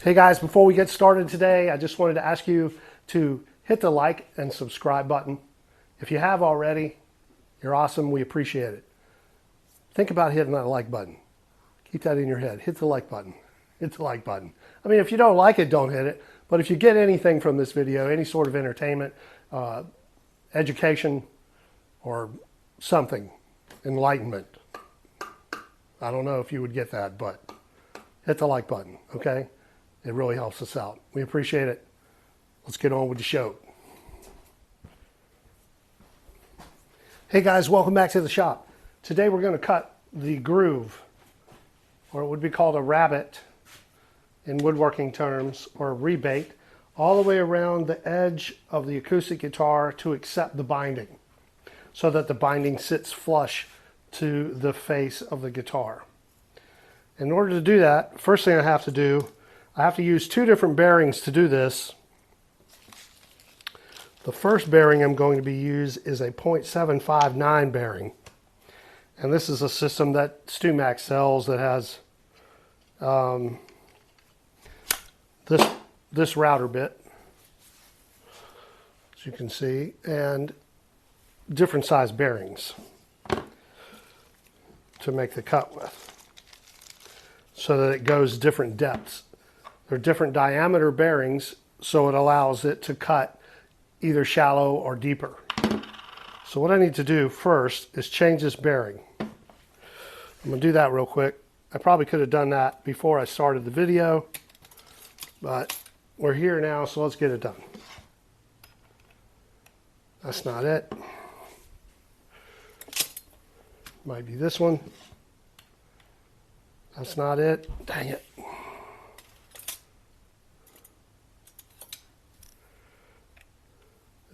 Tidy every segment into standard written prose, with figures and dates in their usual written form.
Hey guys, before we get started today, I just wanted to ask you to hit the like and subscribe button. If you have already, you're awesome. We appreciate it. Think about hitting that like button. Keep that in your head. Hit the like button. Hit the like button. I mean, if you don't like it, don't hit it. But if you get anything from this video, any sort of entertainment, education, or something, enlightenment, I don't know if you would get that, but hit the like button, okay? It really helps us out. We appreciate it. Let's get on with the show. Hey guys, welcome back to the shop. Today we're going to cut the groove, or it would be called a rabbet in woodworking terms, or a rebate, all the way around the edge of the acoustic guitar to accept the binding, so that the binding sits flush to the face of the guitar. In order to do that, first thing I have to do, I have to use two different bearings to do this. The first bearing I'm going to be used is a .759 bearing. And this is a system that StewMac sells that has this router bit, as you can see, and different size bearings to make the cut with, so that it goes different depths. They're different diameter bearings, so it allows it to cut either shallow or deeper. So what I need to do first is change this bearing. I'm going to do that real quick. I probably could have done that before I started the video, but we're here now, so let's get it done. That's not it. Might be this one. That's not it. Dang it.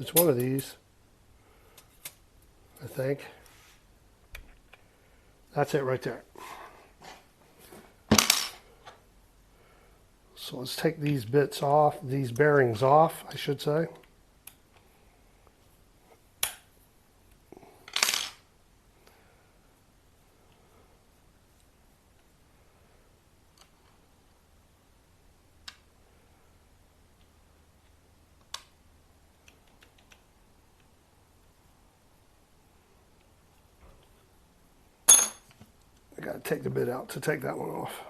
It's one of these, I think. That's it right there. So let's take these bits off, these bearings off, I should say. I got to take the bit out to take that one off.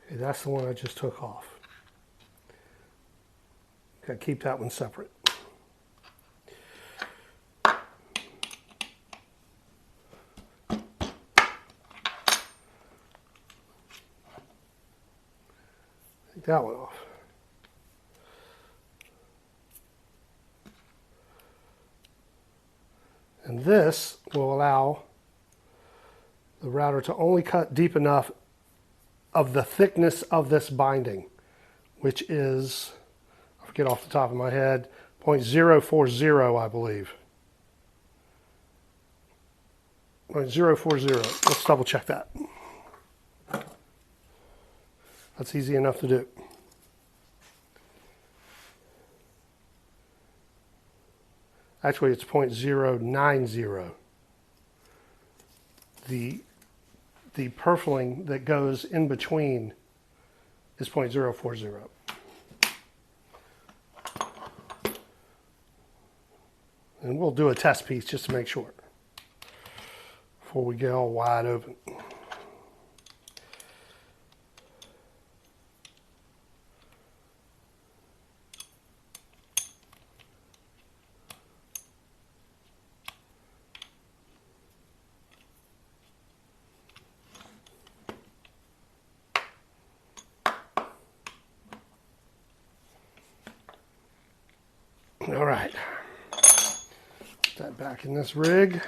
Okay, that's the one I just took off. Got to keep that one separate. Take that one off. And this will allow the router to only cut deep enough of the thickness of this binding, which is, I forget off the top of my head, .040, I believe. .040. Let's double check that. That's easy enough to do. Actually, it's .090. The purfling that goes in between is .040. And we'll do a test piece just to make sure before we get all wide open. All right, put that back in this rig.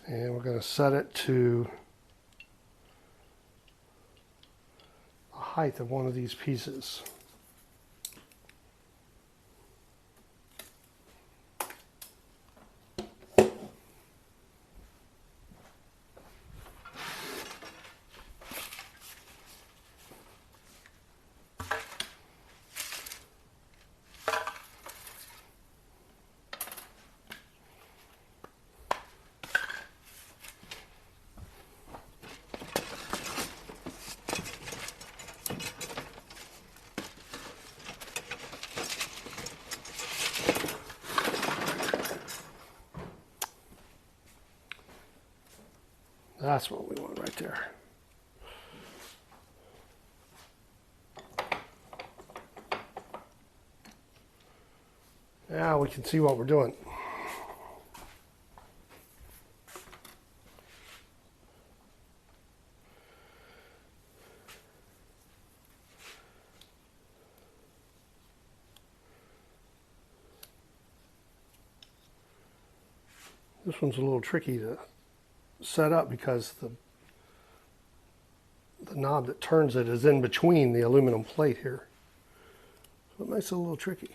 And we're going to set it to the height of one of these pieces. That's what we want right there. Now we can see what we're doing. This one's a little tricky to set up because the knob that turns it is in between the aluminum plate here. So it makes it a little tricky.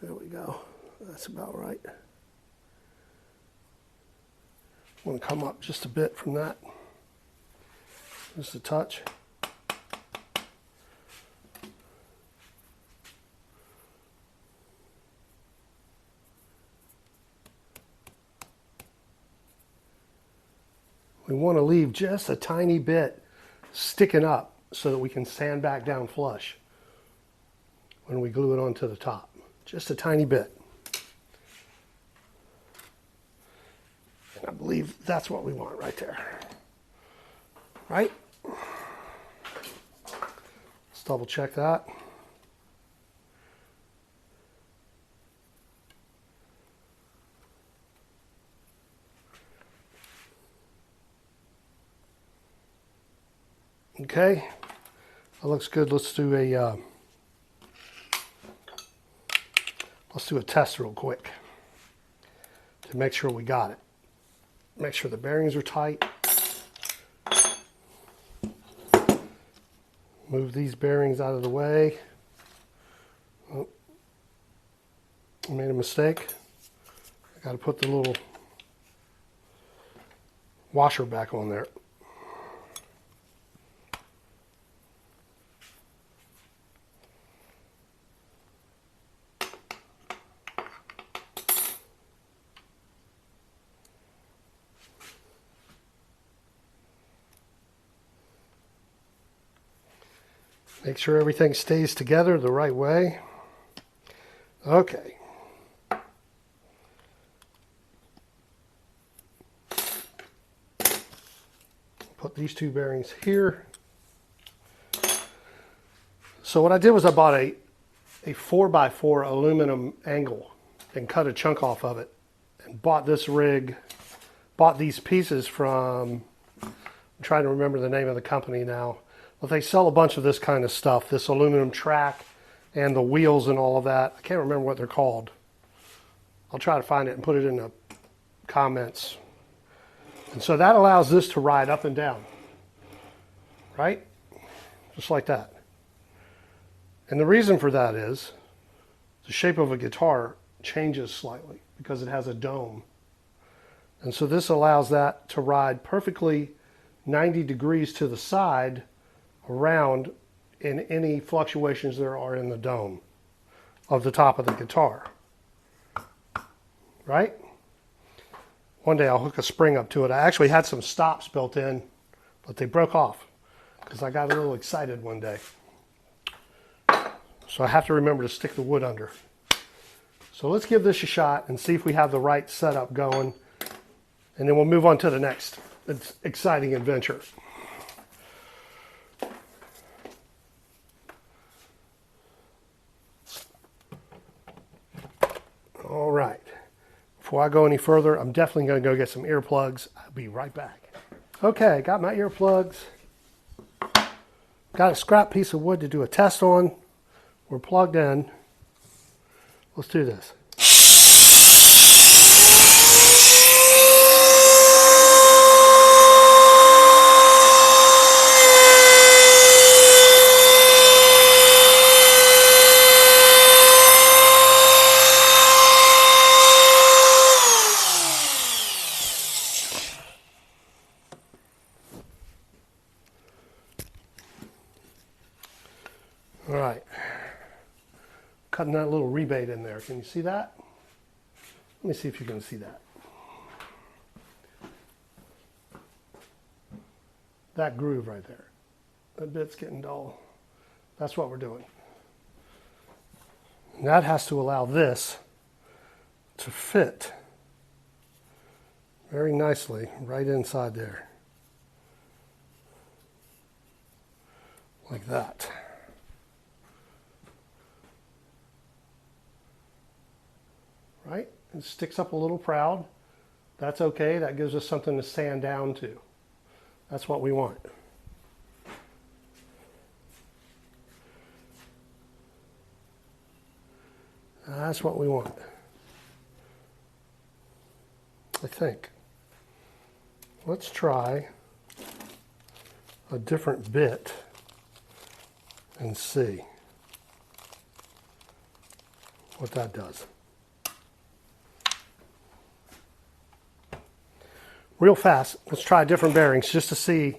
There we go. That's about right. I'm going to come up just a bit from that. Just a touch. We want to leave just a tiny bit sticking up so that we can sand back down flush when we glue it onto the top. Just a tiny bit. And I believe that's what we want right there. Right? Let's double check that. Okay, that looks good. Let's do a test real quick to make sure we got it. Make sure the bearings are tight. Move these bearings out of the way. Oh, I made a mistake. I got to put the little washer back on there. Make sure everything stays together the right way. Okay. Put these two bearings here. So what I did was I bought a 4x4 aluminum angle and cut a chunk off of it and bought this rig, bought these pieces from, I'm trying to remember the name of the company now. But they sell a bunch of this kind of stuff, this aluminum track and the wheels and all of that. I can't remember what they're called. I'll try to find it and put it in the comments. And so that allows this to ride up and down, right? Just like that. And the reason for that is the shape of a guitar changes slightly because it has a dome. And so this allows that to ride perfectly 90 degrees to the side around in any fluctuations there are in the dome of the top of the guitar. Right? One day I'll hook a spring up to it. I actually had some stops built in, but they broke off because I got a little excited one day. So I have to remember to stick the wood under. So let's give this a shot and see if we have the right setup going. And then we'll move on to the next exciting adventure. All right, before I go any further, I'm definitely going to go get some earplugs. I'll be right back. Okay, got my earplugs. Got a scrap piece of wood to do a test on. We're plugged in. Let's do this. All right, cutting that little rebate in there. Can you see that? Let me see if you can see that. That groove right there. That bit's getting dull. That's what we're doing. And that has to allow this to fit very nicely right inside there. Like that. Right? It sticks up a little proud. That's okay. That gives us something to sand down to. That's what we want. That's what we want. I think. Let's try a different bit and see what that does. Real fast, let's try different bearings just to see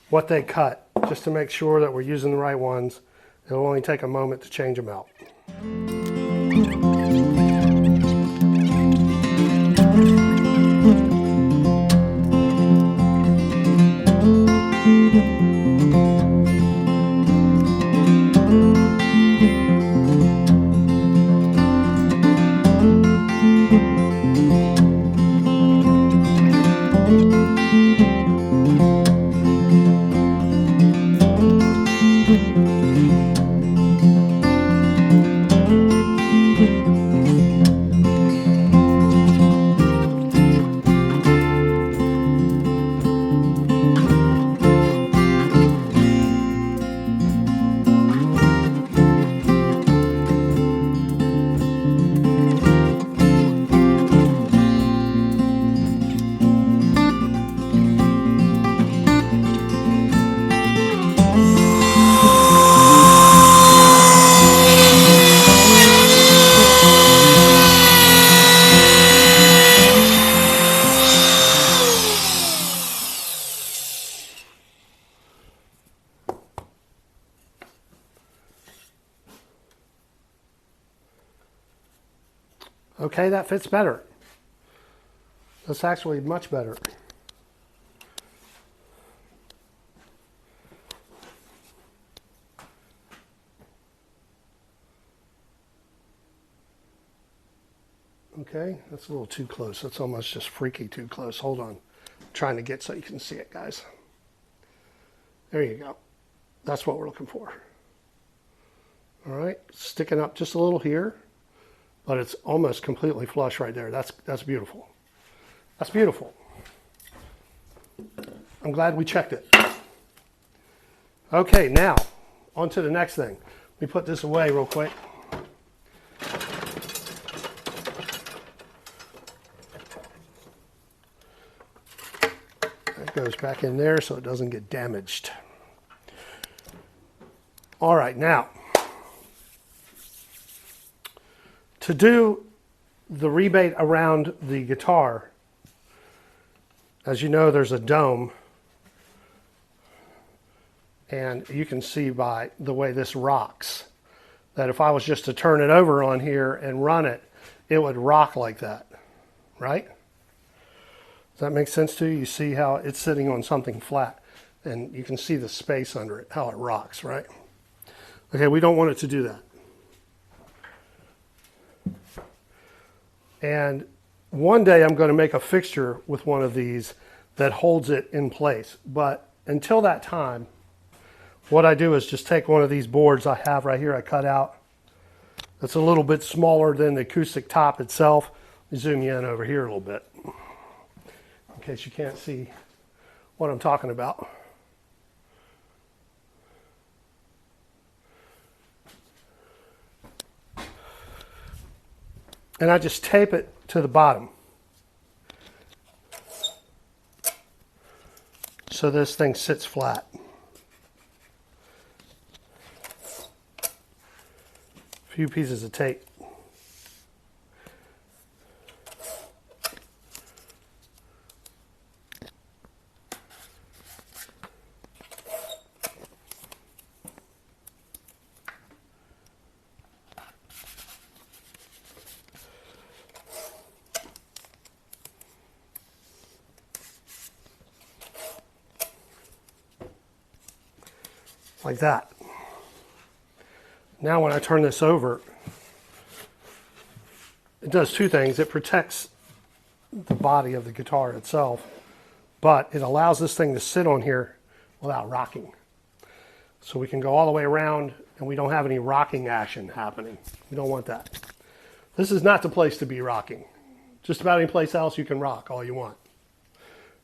what they cut, just to make sure that we're using the right ones. It'll only take a moment to change them out. Okay, that fits better. That's actually much better. Okay, that's a little too close. That's almost just freaky too close. Hold on. I'm trying to get so you can see it, guys. There you go. That's what we're looking for. All right, sticking up just a little here, but it's almost completely flush right there. That's beautiful. That's beautiful. I'm glad we checked it. Okay, now on to the next thing. Let me put this away real quick. That goes back in there so it doesn't get damaged. All right, now to do the rebate around the guitar, as you know, there's a dome, and you can see by the way this rocks that if I was just to turn it over on here and run it, it would rock like that, right? Does that make sense to you? You see how it's sitting on something flat, and you can see the space under it, how it rocks, right? Okay, we don't want it to do that. And one day I'm going to make a fixture with one of these that holds it in place. But until that time, what I do is just take one of these boards I have right here, I cut out. That's a little bit smaller than the acoustic top itself. Let me zoom you in over here a little bit, in case you can't see what I'm talking about. And I just tape it to the bottom. So this thing sits flat. A few pieces of tape. Like that. Now when I turn this over, It does two things. It protects the body of the guitar itself, but it allows this thing to sit on here without rocking. So we can go all the way around and we don't have any rocking action happening. We don't want that. This is not the place to be rocking. Just about any place else you can rock all you want.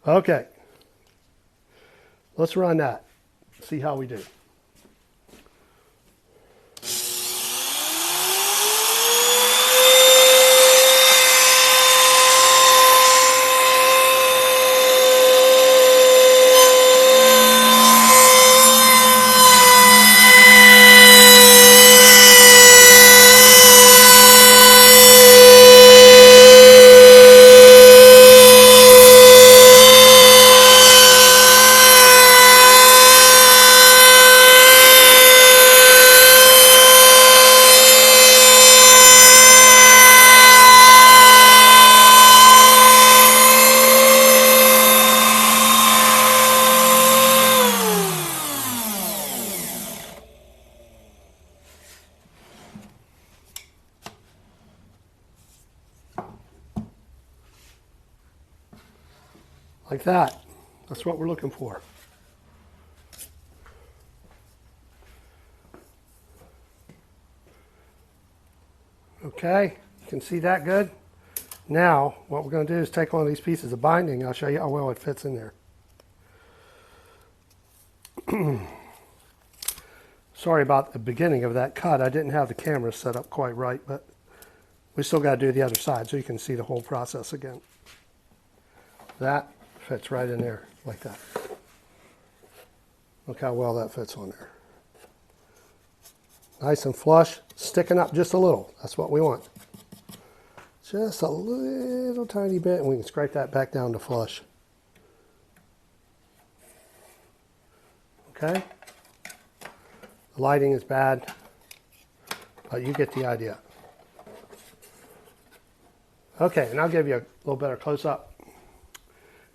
Okay. Let's run that. See how we do. Like that. That's what we're looking for. Okay, you can see that good. Now, what we're going to do is take one of these pieces of binding. I'll show you how well it fits in there. Sorry about the beginning of that cut. I didn't have the camera set up quite right, but we still got to do the other side so you can see the whole process again. That fits right in there like that. Look how well that fits on there. Nice and flush, sticking up just a little. That's what we want. Just a little tiny bit, and we can scrape that back down to flush. Okay? The lighting is bad, but you get the idea. Okay, and I'll give you a little better close-up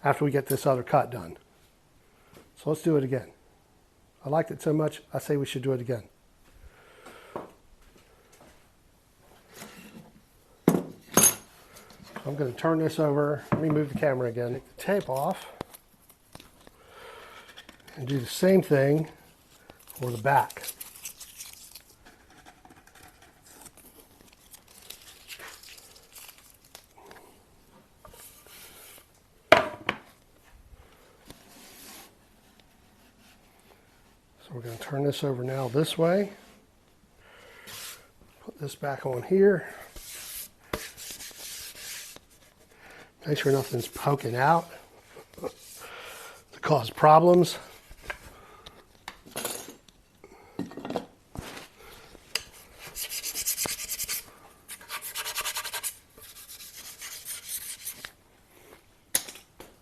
after we get this other cut done. So let's do it again. I liked it so much, I say we should do it again. I'm going to turn this over. Let me move the camera again. Take the tape off and do the same thing for the back. So we're going to turn this over now this way. Put this back on here. Make sure nothing's poking out to cause problems.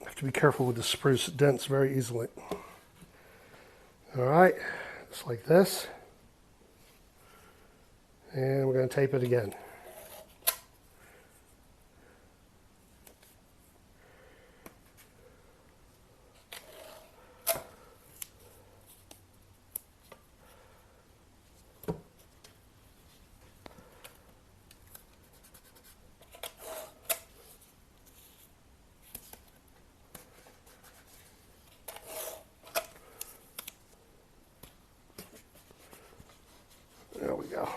Have to be careful with the spruce. It dents very easily. All right, just like this. And we're going to tape it again. There we go.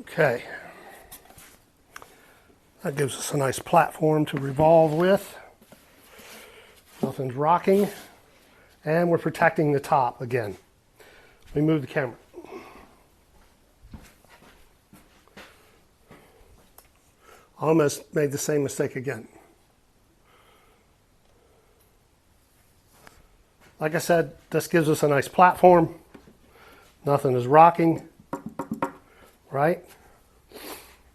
Okay. That gives us a nice platform to revolve with. Nothing's rocking. And we're protecting the top again. Let me move the camera. Almost made the same mistake again. Like I said, this gives us a nice platform. Nothing is rocking, right?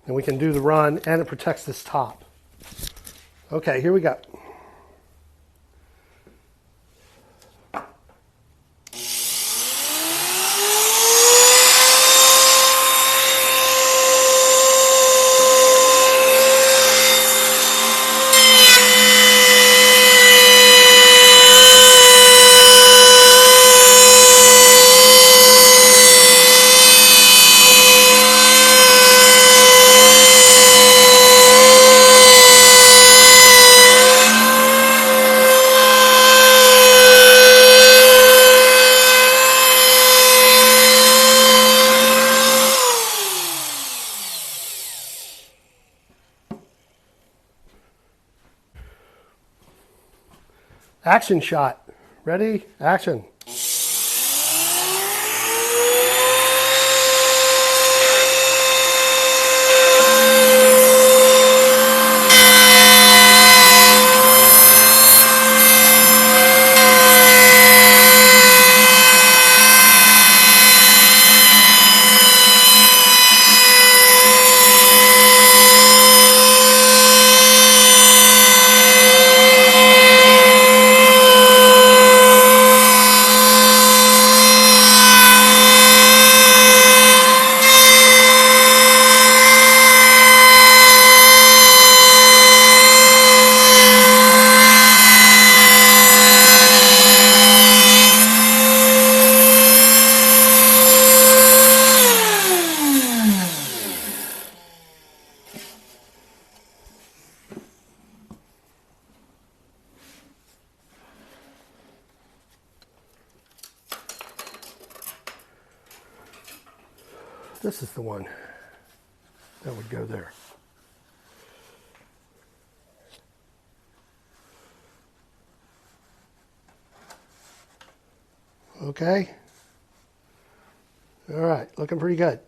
And we can do the run, and it protects this top. Okay, here we go. Action shot. Ready? Action. This is the one that would go there. Okay. All right, looking pretty good.